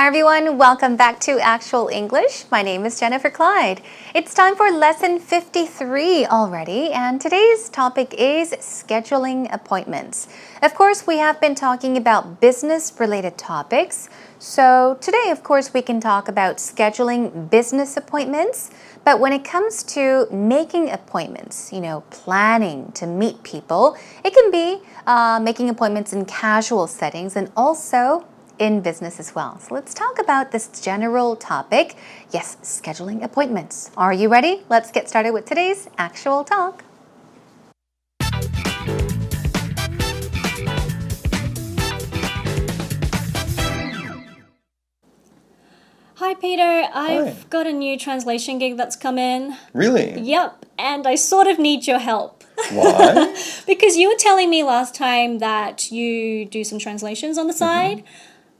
Hi everyone, welcome back to Actual English. My name is Jennifer Clyde. It's time for lesson 53 already, and today's topic is scheduling appointments. Of course, we have been talking about business-related topics. So today, of course, we can talk about scheduling business appointments. But when it comes to making appointments, planning to meet people, it can be making appointments in casual settings and also in business as well. So let's talk about this general topic. Yes, scheduling appointments. Are you ready? Let's get started with today's actual talk. Hi Peter, I've got a new translation gig that's come in. Really? Yep, and I sort of need your help. Why? Because you were telling me last time that you do some translations on the side,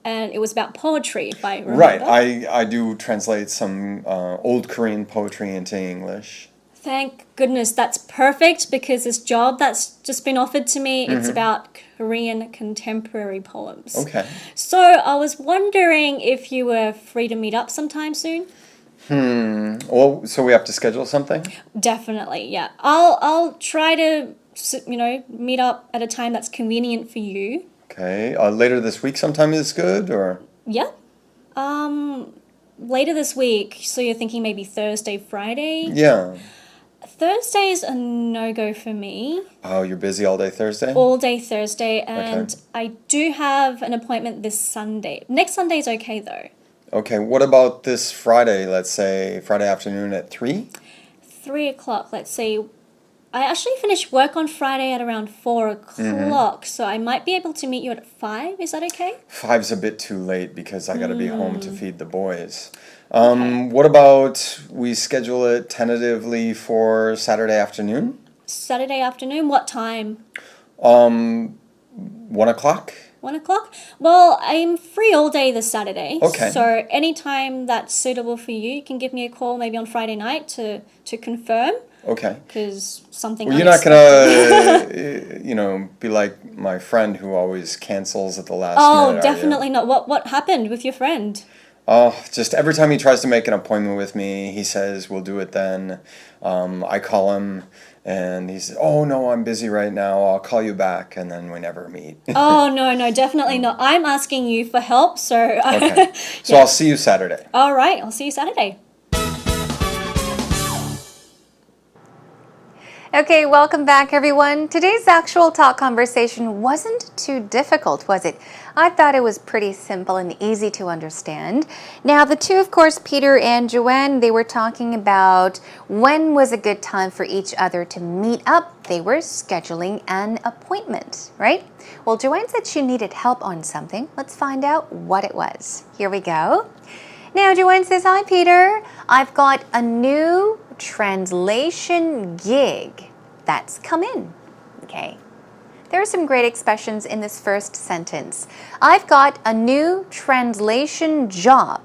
and it was about poetry, if I remember. Right, I do translate some old Korean poetry into English. Thank goodness, that's perfect, because this job that's just been offered to me, it's about Korean contemporary poems. Okay. So I was wondering if you were free to meet up sometime soon? Well, so we have to schedule something? Definitely, yeah. I'll try to, meet up at a time that's convenient for you. Okay, later this week sometime is good, or? Yeah. Later this week, so you're thinking maybe Thursday, Friday? Yeah. Thursday's a no-go for me. Oh, you're busy all day Thursday? All day Thursday, and Okay. I do have an appointment this Sunday. Next Sunday's okay, though. Okay, what about this Friday, let's say Friday afternoon at 3? 3 o'clock, let's see. I actually finish work on Friday at around 4 o'clock, so I might be able to meet you at 5. Is that okay? 5's a bit too late because I gotta be home to feed the boys. Okay. What about we schedule it tentatively for Saturday afternoon? Saturday afternoon, what time? 1 o'clock? 1 o'clock? Well, I'm free all day this Saturday. Okay. So anytime that's suitable for you, you can give me a call maybe on Friday night to confirm. Okay. Because something Well, you're not gonna, be like my friend who always cancels at the last minute. Oh, definitely not. What happened with your friend? Oh, just every time he tries to make an appointment with me, he says we'll do it then. I call him, and he says, "Oh no, I'm busy right now. I'll call you back," and then we never meet. Oh, no, definitely not. I'm asking you for help, so... Okay. So Yeah. I'll see you Saturday. All right, I'll see you Saturday. Okay, welcome back everyone. Today's actual talk conversation wasn't too difficult, was it? I thought it was pretty simple and easy to understand. Now, the two, of course, Peter and Joanne, they were talking about when was a good time for each other to meet up. They were scheduling an appointment, right? Well, Joanne said she needed help on something. Let's find out what it was. Here we go. Now, Joanne says, "Hi, Peter. I've got a new translation gig that's come in." Okay. There are some great expressions in this first sentence. I've got a new translation job,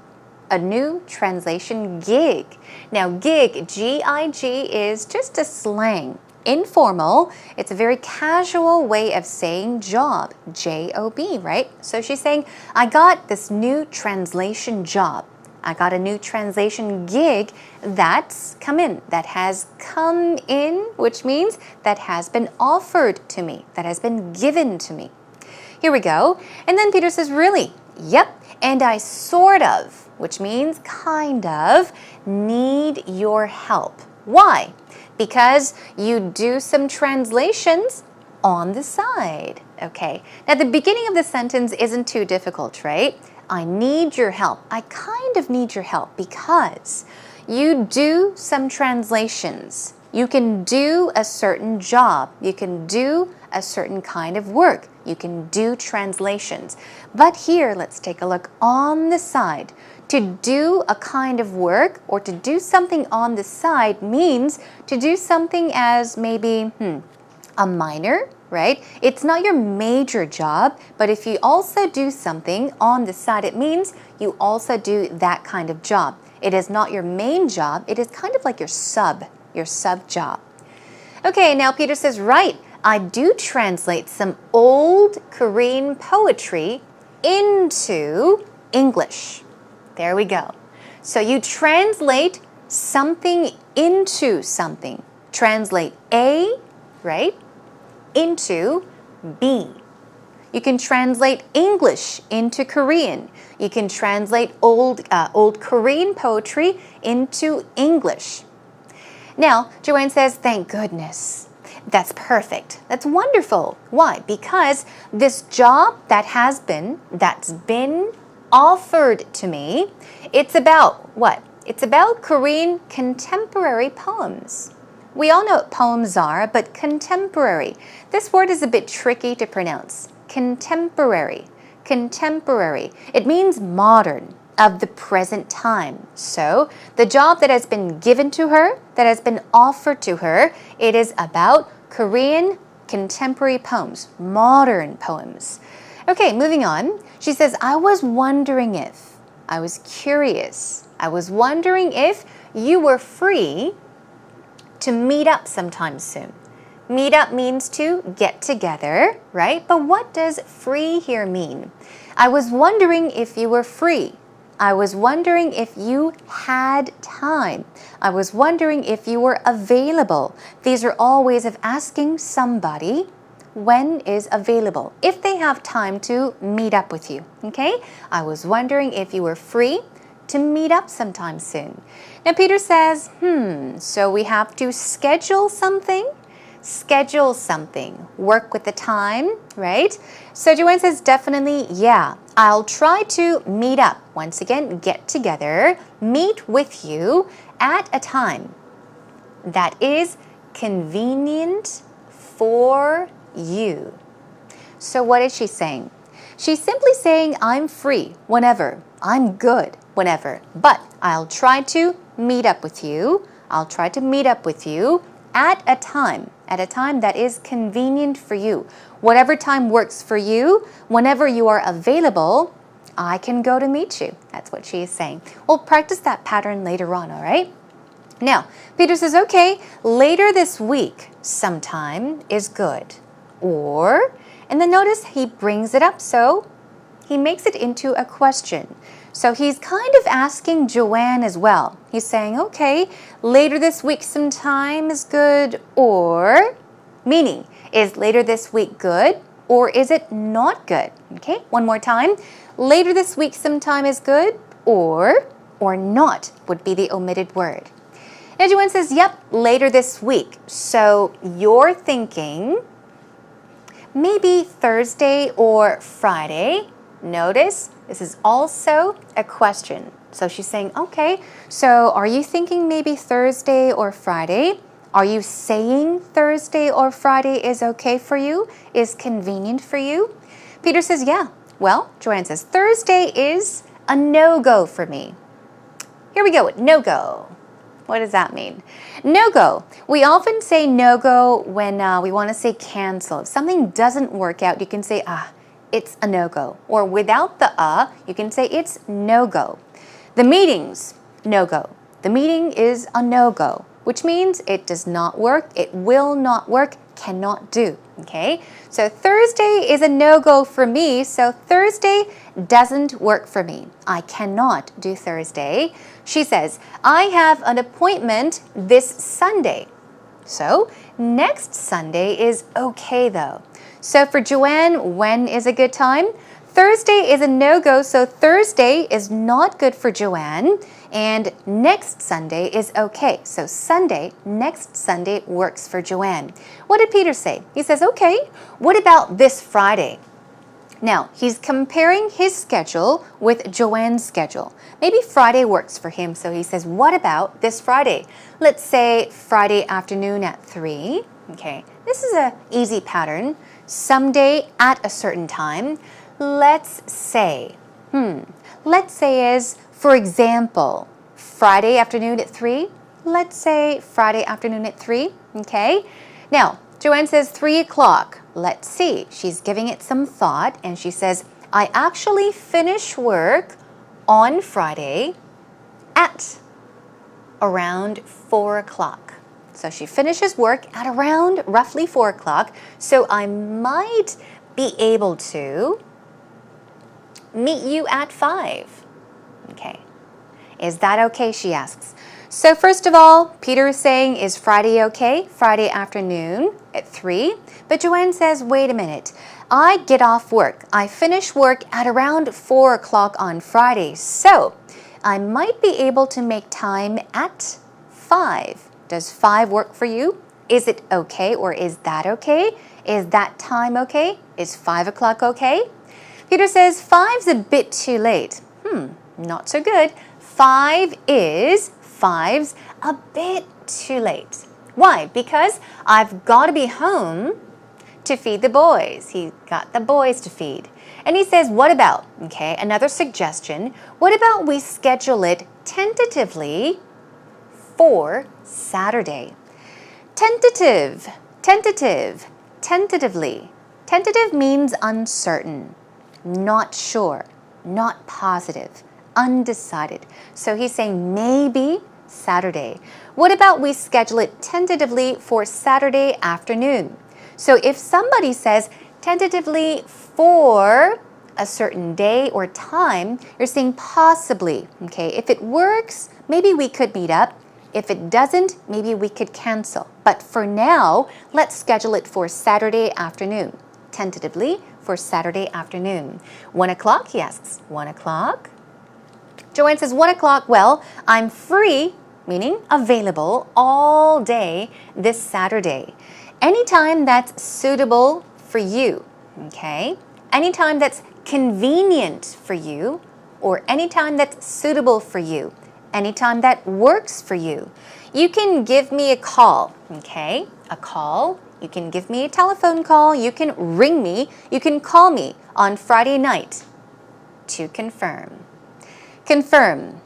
a new translation gig. Now, gig, G-I-G, is just a slang. Informal, it's a very casual way of saying job, J-O-B, right? So she's saying, I got this new translation job. I got a new translation gig that's come in, that has come in, which means that has been offered to me, that has been given to me. Here we go. And then Peter says, really? Yep. And I sort of, which means kind of, need your help. Why? Because you do some translations on the side. Okay. Now, the beginning of the sentence isn't too difficult, right? I need your help. I kind of need your help because you do some translations. You can do a certain job. You can do a certain kind of work. You can do translations. But here, let's take a look on the side. To do a kind of work or to do something on the side means to do something as maybe a minor, right? It's not your major job, but if you also do something on the side, it means you also do that kind of job. It is not your main job. It is kind of like your sub job. Okay, now Peter says, right, I do translate some old Korean poetry into English. There we go. So you translate something into something. Translate A, right, into B. You can translate English into Korean. You can translate old Korean poetry into English. Now, Joanne says, thank goodness. That's perfect. That's wonderful. Why? Because this job that's been offered to me, it's about what? It's about Korean contemporary poems. We all know what poems are, but contemporary. This word is a bit tricky to pronounce. Contemporary. Contemporary. It means modern, of the present time. So, the job that has been given to her, that has been offered to her, it is about Korean contemporary poems, modern poems. Okay, moving on. She says, I was wondering if, I was curious, I was wondering if you were free to meet up sometime soon. Meet up means to get together, right? But what does free here mean? I was wondering if you were free. I was wondering if you had time. I was wondering if you were available. These are all ways of asking somebody when is available, if they have time to meet up with you, okay? I was wondering if you were free to meet up sometime soon. Now Peter says, so we have to schedule something, work with the time, right? So Joanne says, definitely, yeah, I'll try to meet up. Once again, get together, meet with you at a time that is convenient for you. So what is she saying? She's simply saying, I'm free whenever, I'm good whenever, but I'll try to meet up with you. I'll try to meet up with you at a time that is convenient for you. Whatever time works for you, whenever you are available, I can go to meet you. That's what she is saying. We'll practice that pattern later on, all right? Now, Peter says, okay, later this week sometime is good. Or, and then notice he brings it up, so he makes it into a question. So he's kind of asking Joanne as well. He's saying, okay, later this week sometime is good, or, meaning, is later this week good, or is it not good? Okay, one more time. Later this week sometime is good, or not would be the omitted word. Now Joanne says, yep, later this week. So you're thinking maybe Thursday or Friday. Notice this is also a question. So she's saying, okay, so are you thinking maybe Thursday or Friday? Are you saying Thursday or Friday is okay for you? Is convenient for you? Peter says, yeah. Well, Joanne says, Thursday is a no-go for me. Here we go with no-go. What does that mean? No-go. We often say no-go when we want to say cancel. If something doesn't work out, you can say, it's a no-go. Or without the you can say it's no-go. The meeting's no-go. The meeting is a no-go, which means it does not work, it will not work, cannot do. Okay? So Thursday is a no-go for me, so Thursday doesn't work for me. I cannot do Thursday. She says, I have an appointment this Sunday. So next Sunday is okay though. So for Joanne, when is a good time? Thursday is a no-go, so Thursday is not good for Joanne. And next Sunday is okay. So Sunday, next Sunday works for Joanne. What did Peter say? He says, okay, what about this Friday? Now, he's comparing his schedule with Joanne's schedule. Maybe Friday works for him, so he says, what about this Friday? Let's say Friday afternoon at 3. Okay, this is an easy pattern. Someday at a certain time. Let's say is, for example, Friday afternoon at 3. Let's say Friday afternoon at 3, okay? Now, Joanne says 3 o'clock. Let's see. She's giving it some thought, and she says, I actually finish work on Friday at around 4 o'clock. So she finishes work at around roughly 4 o'clock, so I might be able to meet you at 5. Okay, Is that okay? She asks. So first of all, Peter is saying, is Friday okay? Friday afternoon at 3. But Joanne says, wait a minute. I get off work. I finish work at around 4 o'clock on Friday. So I might be able to make time at 5. Does 5 work for you? Is it okay or is that okay? Is that time okay? Is 5 o'clock okay? Peter says 5's a bit too late. Not so good. 5's a bit too late. Why? Because I've got to be home to feed the boys. He got the boys to feed. And he says, what about, okay, another suggestion, what about we schedule it tentatively for Saturday? Tentative, tentative, tentatively. Tentative means uncertain, not sure, not positive, undecided. So he's saying maybe Saturday. What about we schedule it tentatively for Saturday afternoon? So if somebody says tentatively for a certain day or time, you're saying possibly, okay? If it works, maybe we could meet up. If it doesn't, maybe we could cancel. But for now, let's schedule it for Saturday afternoon. Tentatively for Saturday afternoon. 1 o'clock, he asks. 1 o'clock? Joanne says 1 o'clock, well, I'm free, meaning available all day this Saturday. Anytime that's suitable for you, okay? Anytime that's convenient for you, or anytime that's suitable for you. Anytime that works for you. You can give me a call, okay? A call. You can give me a telephone call. You can ring me. You can call me on Friday night to confirm. Confirm.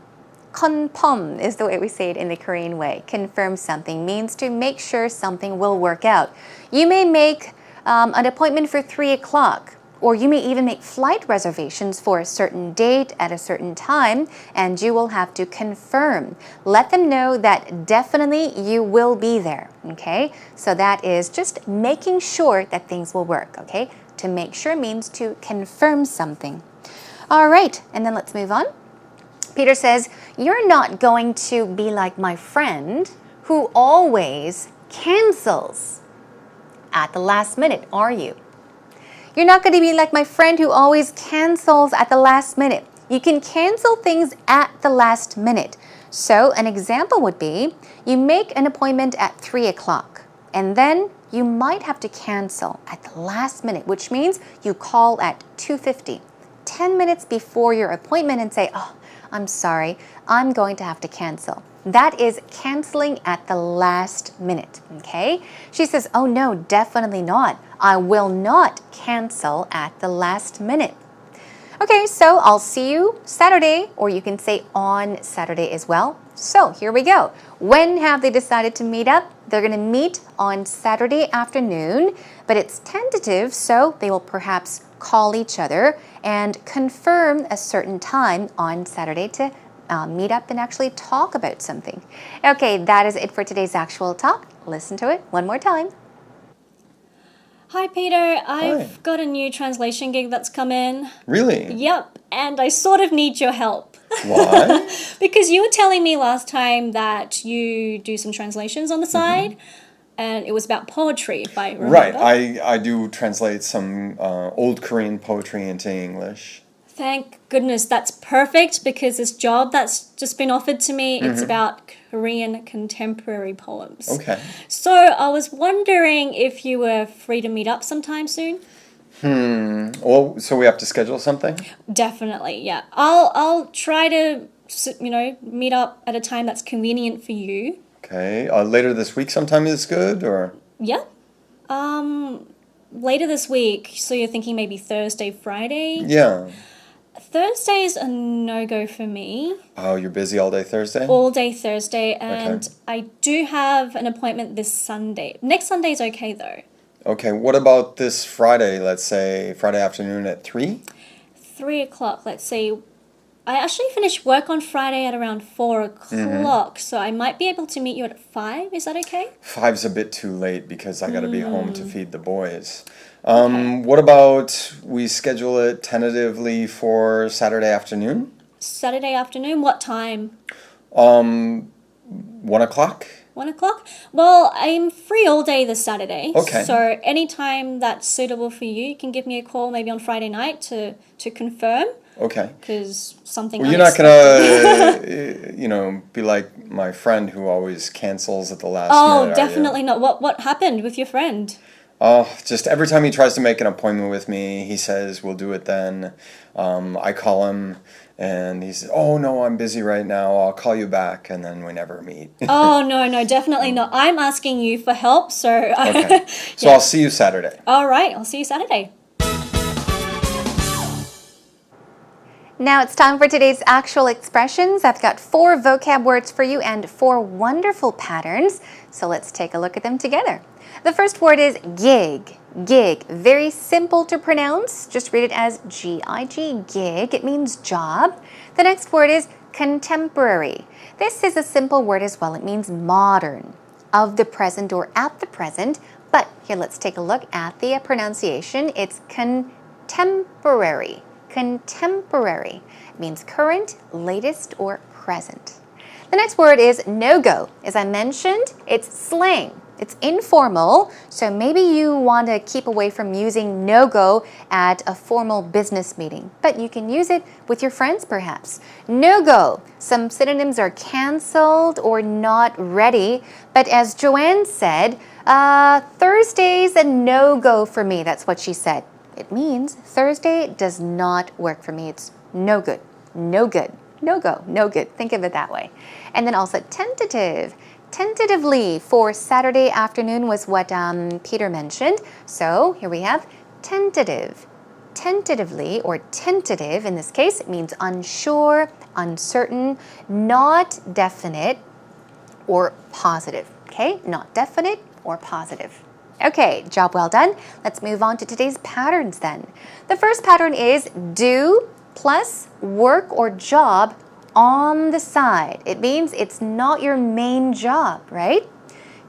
Confirm is the way we say it in the Korean way. Confirm something means to make sure something will work out. You may make an appointment for 3 o'clock. Or you may even make flight reservations for a certain date at a certain time, and you will have to confirm. Let them know that definitely you will be there, okay? So that is just making sure that things will work, okay? To make sure means to confirm something. All right, and then let's move on. Peter says, you're not going to be like my friend who always cancels at the last minute, are you? You're not going to be like my friend who always cancels at the last minute. You can cancel things at the last minute. So an example would be, you make an appointment at 3 o'clock, and then you might have to cancel at the last minute, which means you call at 2:50, 10 minutes before your appointment and say, oh, I'm sorry, I'm going to have to cancel. That is canceling at the last minute, okay? She says, oh no, definitely not. I will not cancel at the last minute. Okay, so I'll see you Saturday, or you can say on Saturday as well. So here we go. When have they decided to meet up? They're going to meet on Saturday afternoon, but it's tentative, so they will perhaps call each other and confirm a certain time on Saturday to meet up and actually talk about something. Okay, that is it for today's actual talk. Listen to it one more time. Hi, Peter. I've got a new translation gig that's come in. Really? Yep, and I sort of need your help. Why? Because you were telling me last time that you do some translations on the side, and it was about poetry, if I remember. Right. I do translate some old Korean poetry into English. Thank goodness, that's perfect, because this job that's just been offered to me, it's about Korean contemporary poems. Okay. So I was wondering if you were free to meet up sometime soon. Well, so we have to schedule something? Definitely, yeah. I'll try to, meet up at a time that's convenient for you. Okay. Later this week sometime is good, or? Yeah. Later this week, so you're thinking maybe Thursday, Friday? Yeah. Thursday's a no-go for me. Oh, you're busy all day Thursday? All day Thursday, and Okay. I do have an appointment this Sunday. Next Sunday's okay, though. Okay, what about this Friday, let's say Friday afternoon at 3? 3 o'clock, let's say. I actually finish work on Friday at around 4 o'clock, so I might be able to meet you at 5. Is that okay? 5's a bit too late because I got to be home to feed the boys. What about we schedule it tentatively for Saturday afternoon? Saturday afternoon, what time? 1 o'clock? 1 o'clock? Well, I'm free all day this Saturday. Okay. So anytime that's suitable for you, you can give me a call maybe on Friday night to confirm. Okay. Because something Well, you're not unexpected. gonna, be like my friend who always cancels at the last Oh, minute. are you? definitely not. What happened with your friend? Oh, just every time he tries to make an appointment with me, he says, we'll do it then. I call him and he says, oh, no, I'm busy right now. I'll call you back. And then we never meet. Oh, no, definitely not. I'm asking you for help, so... Okay. So I'll see you Saturday. All right, I'll see you Saturday. Now it's time for today's actual expressions. I've got 4 vocab words for you and 4 wonderful patterns. So let's take a look at them together. The first word is gig. Gig. Very simple to pronounce. Just read it as G-I-G, gig. It means job. The next word is contemporary. This is a simple word as well. It means modern, of the present or at the present. But here, let's take a look at the pronunciation. It's contemporary. Contemporary. It means current, latest, or present. The next word is no-go. As I mentioned, it's slang. It's informal, so maybe you want to keep away from using no-go at a formal business meeting, but you can use it with your friends perhaps. No-go. Some synonyms are canceled or not ready, but as Joanne said, Thursday's a no-go for me. That's what she said. It means Thursday does not work for me. It's no good, no good, no go, no good. Think of it that way. And then also tentative. Tentatively for Saturday afternoon was what Peter mentioned. So here we have tentative. Tentatively or tentative in this case, it means unsure, uncertain, not definite or positive. Okay, not definite or positive. Okay, job well done. Let's move on to today's patterns then. The first pattern is do plus work or job on the side. It means it's not your main job, right?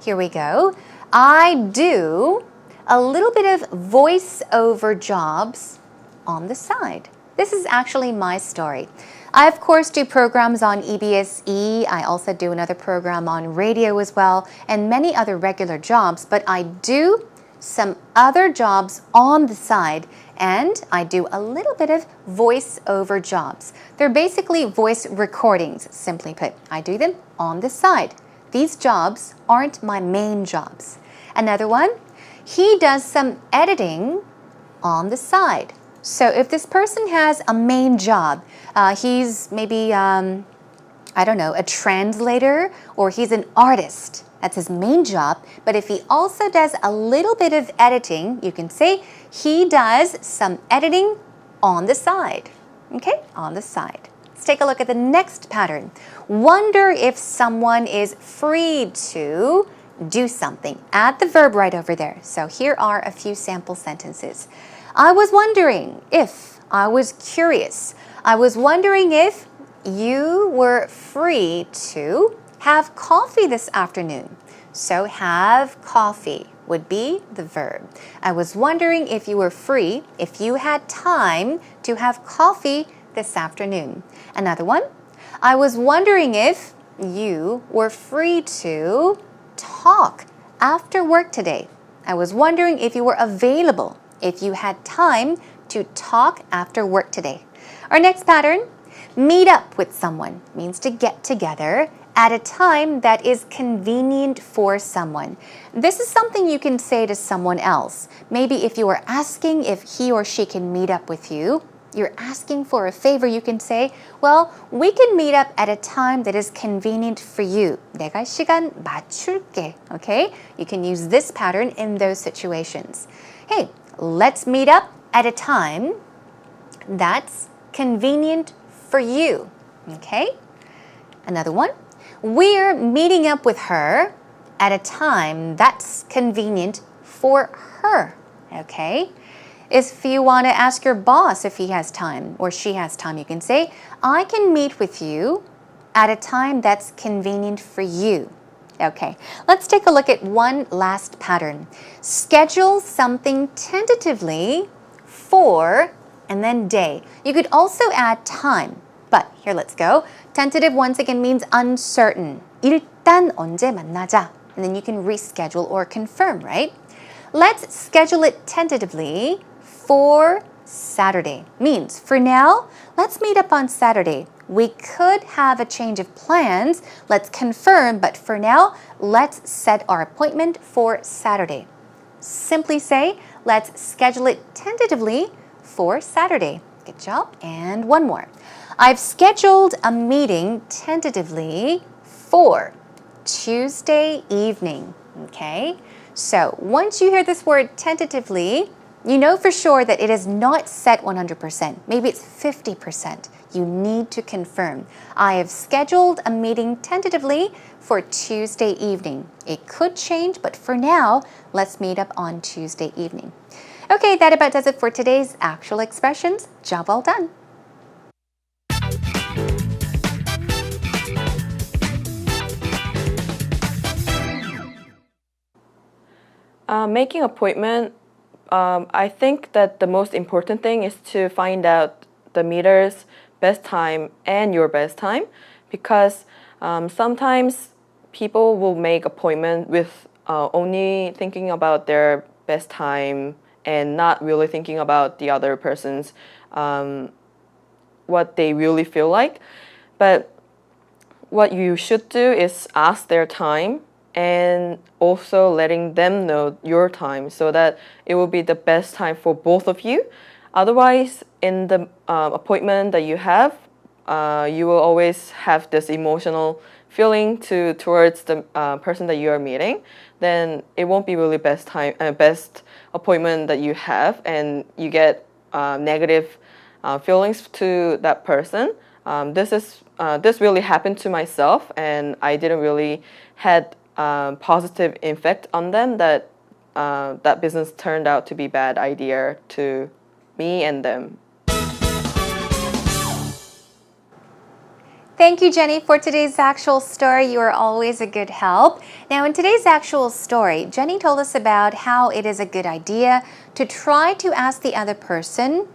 Here we go. I do a little bit of voiceover jobs on the side. This is actually my story. I, of course, do programs on EBSE. I also do another program on radio as well, and many other regular jobs, but I do some other jobs on the side, and I do a little bit of voice-over jobs. They're basically voice recordings, simply put. I do them on the side. These jobs aren't my main jobs. Another one, he does some editing on the side. So if this person has a main job, he's maybe, I don't know, a translator, or he's an artist. That's his main job. But if he also does a little bit of editing, you can say he does some editing on the side. Okay, on the side. Let's take a look at the next pattern. Wonder if someone is free to do something. Add the verb right over there. So here are a few sample sentences. I was wondering if, I was curious. I was wondering if you were free to have coffee this afternoon. So have coffee would be the verb. I was wondering if you were free, if you had time to have coffee this afternoon. Another one. I was wondering if you were free to talk after work today. I was wondering if you were available, if you had time to talk after work today. Our next pattern, meet up with someone, means to get together at a time that is convenient for someone. This is something you can say to someone else. Maybe if you are asking if he or she can meet up with you, you're asking for a favor, you can say, well, we can meet up at a time that is convenient for you. 내가 시간 맞출게. Okay? You can use this pattern in those situations. Hey, let's meet up at a time that's convenient for you. Okay? Another one. We're meeting up with her at a time that's convenient for her. Okay? If you want to ask your boss if he has time or she has time, you can say, I can meet with you at a time that's convenient for you. Okay, let's take a look at one last pattern. Schedule something tentatively for and then day. You could also add time, but Here, let's go. Tentative once again means uncertain. 일단 언제 만나자. And then you can reschedule or confirm, right? Let's schedule it tentatively for Saturday. Means, for now, let's meet up on Saturday. We could have a change of plans. Let's confirm, but for now, let's set our appointment for Saturday. Simply say, let's schedule it tentatively for Saturday. Good job. And one more. I've scheduled a meeting tentatively for Tuesday evening. Okay? So once you hear this word tentatively, you know for sure that it is not set 100%. Maybe it's 50%. You need to confirm. I have scheduled a meeting tentatively for Tuesday evening. It could change, but for now, let's meet up on Tuesday evening. Okay, that about does it for today's actual expressions. Job well done. Making appointment, I think that the most important thing is to find out the meter's best time and your best time, because sometimes people will make appointment with only thinking about their best time and not really thinking about the other person's what they really feel like. But what you should do is ask their time and also letting them know your time so that it will be the best time for both of you. Otherwise, in the appointment that you have, you will always have this emotional feeling towards the person that you are meeting. Then it won't be really best appointment that you have, and you get negative feelings to that person. This really happened to myself, and I didn't really had positive effect on them. That business turned out to be bad idea to me and them. Thank you, Jenny, for today's actual story. You are always a good help. Now, in today's actual story, Jenny told us about how it is a good idea to try to ask the other person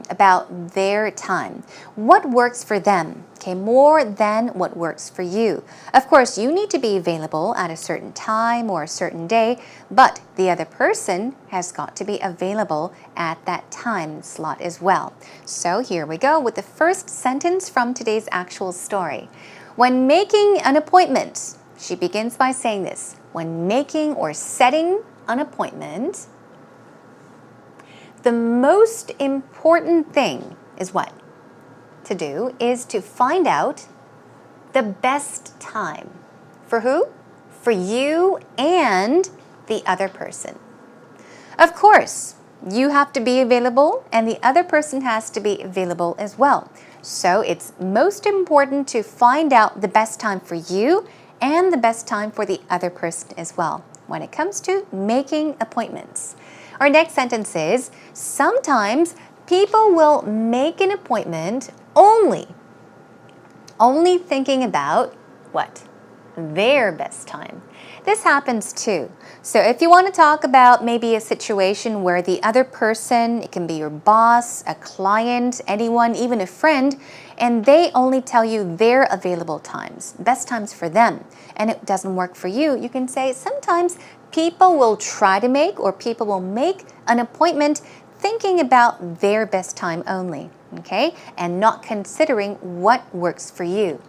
about their time. What works for them, okay, more than what works for you. Of course, you need to be available at a certain time or a certain day, but the other person has got to be available at that time slot as well. So here we go with the first sentence from today's actual story. When making an appointment, she begins by saying this. When making or setting an appointment, the most important thing is what? To do is to find out the best time. For who? For you and the other person. Of course, you have to be available and the other person has to be available as well. So it's most important to find out the best time for you and the best time for the other person as well when it comes to making appointments. Our next sentence is, sometimes people will make an appointment only thinking about what? Their best time. This happens too. So if you want to talk about maybe a situation where the other person, it can be your boss, a client, anyone, even a friend, and they only tell you their available times, best times for them, and it doesn't work for you, you can say sometimes people will try to make or people will make an appointment thinking about their best time only, okay, and not considering what works for you.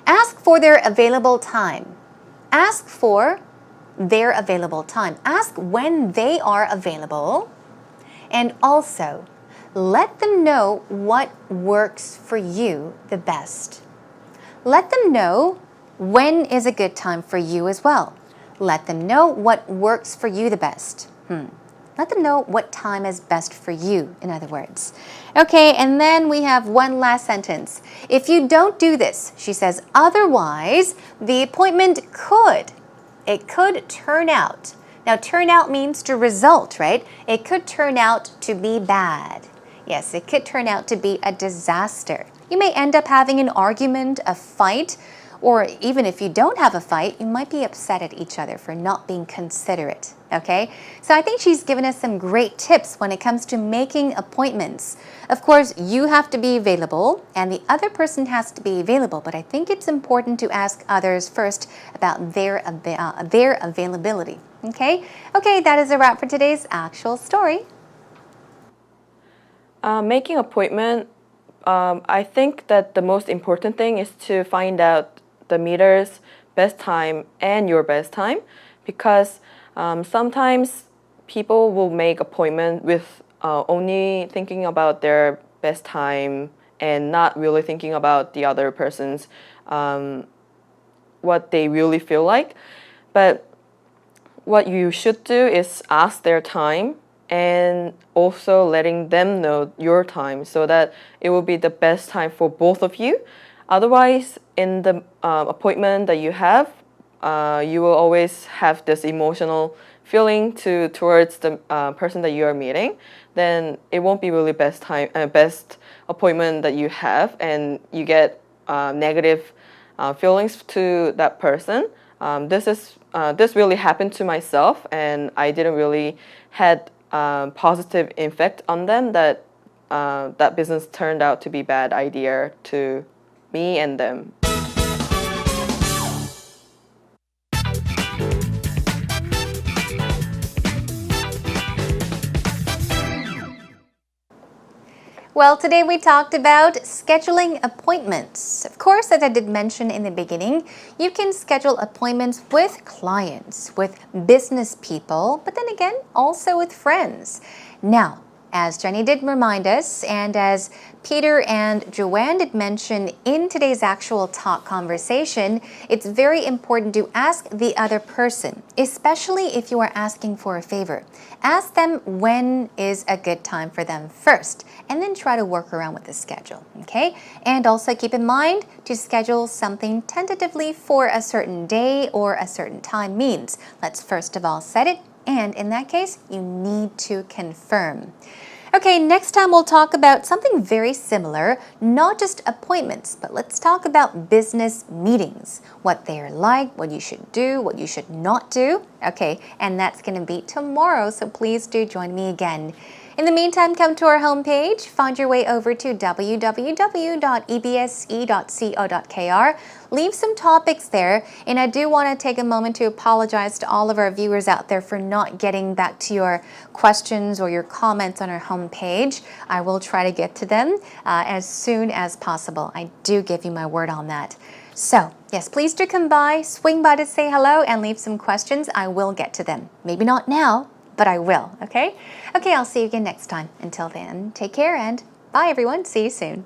Ask for their available time. Ask for their available time. Ask when they are available, and also let them know what works for you the best. Let them know when is a good time for you as well. Let them know what works for you the best. Let them know what time is best for you, in other words. Okay, and then we have one last sentence. If you don't do this, she says, otherwise, the appointment could turn out. Now, turn out means to result, right? It could turn out to be bad. Yes, it could turn out to be a disaster. You may end up having an argument, a fight, Or even if you don't have a fight, you might be upset at each other for not being considerate. Okay, so I think she's given us some great tips when it comes to making appointments. Of course, you have to be available and the other person has to be available, but I think it's important to ask others first about their availability. Okay, that is a wrap for today's actual story. Making appointment, I think that the most important thing is to find out the meter's best time and your best time, because sometimes people will make appointment with only thinking about their best time and not really thinking about the other person's what they really feel like. But what you should do is ask their time and also letting them know your time so that it will be the best time for both of you. Otherwise, in the appointment that you have, you will always have this emotional feeling towards the person that you are meeting. Then it won't be really best appointment that you have, and you get negative feelings to that person. This really happened to myself, and I didn't really had positive effect on them. That business turned out to be bad idea to me and them. Well, today we talked about scheduling appointments. Of course, as I did mention in the beginning, you can schedule appointments with clients, with business people, but then again, also with friends. Now, as Jenny did remind us, and as Peter and Joanne did mention in today's actual talk conversation, it's very important to ask the other person, especially if you are asking for a favor. Ask them when is a good time for them first, and then try to work around with the schedule, okay? And also keep in mind to schedule something tentatively for a certain day or a certain time means let's first of all set it, and in that case, you need to confirm. Okay, next time we'll talk about something very similar, not just appointments, but let's talk about business meetings, what they are like, what you should do, what you should not do. Okay, and that's going to be tomorrow, so please do join me again. In the meantime, come to our homepage, find your way over to www.ebse.co.kr, leave some topics there, and I do want to take a moment to apologize to all of our viewers out there for not getting back to your questions or your comments on our homepage. I will try to get to them as soon as possible. I do give you my word on that. So, yes, please do come by, swing by to say hello, and leave some questions. I will get to them. Maybe not now, but I will, okay? Okay, I'll see you again next time. Until then, take care and bye everyone. See you soon.